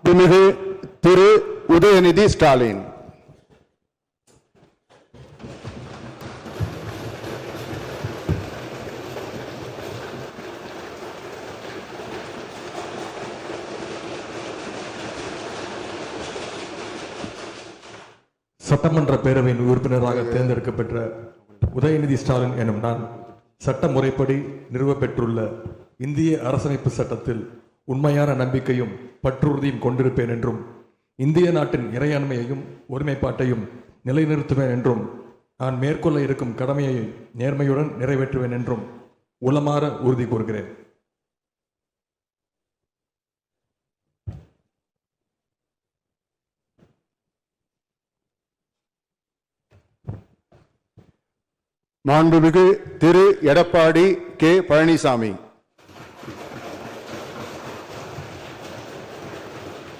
மாண்புமிகு திரு உதயநிதி ஸ்டாலின். சட்டமன்ற பேரவையின் உறுப்பினராக தேர்ந்தெடுக்கப்பட்ட உதயநிதி ஸ்டாலின் எனும் நான் சட்ட முறைப்படி நிறுவப்பெற்றுள்ள இந்திய அரசமைப்பு சட்டத்தில் உண்மையான நம்பிக்கையும் பற்றுறுதியும் கொண்டிருப்பேன் என்றும் இந்திய நாட்டின் இறையாண்மையையும் ஒருமைப்பாட்டையும் நிலைநிறுத்துவேன் என்றும் நான் மேற்கொள்ள இருக்கும் கடமையை நேர்மையுடன் நிறைவேற்றுவேன் என்றும் உளமாற உறுதி கூறுகிறேன். மாண்புமிகு திரு எடப்பாடி கே பழனிசாமி.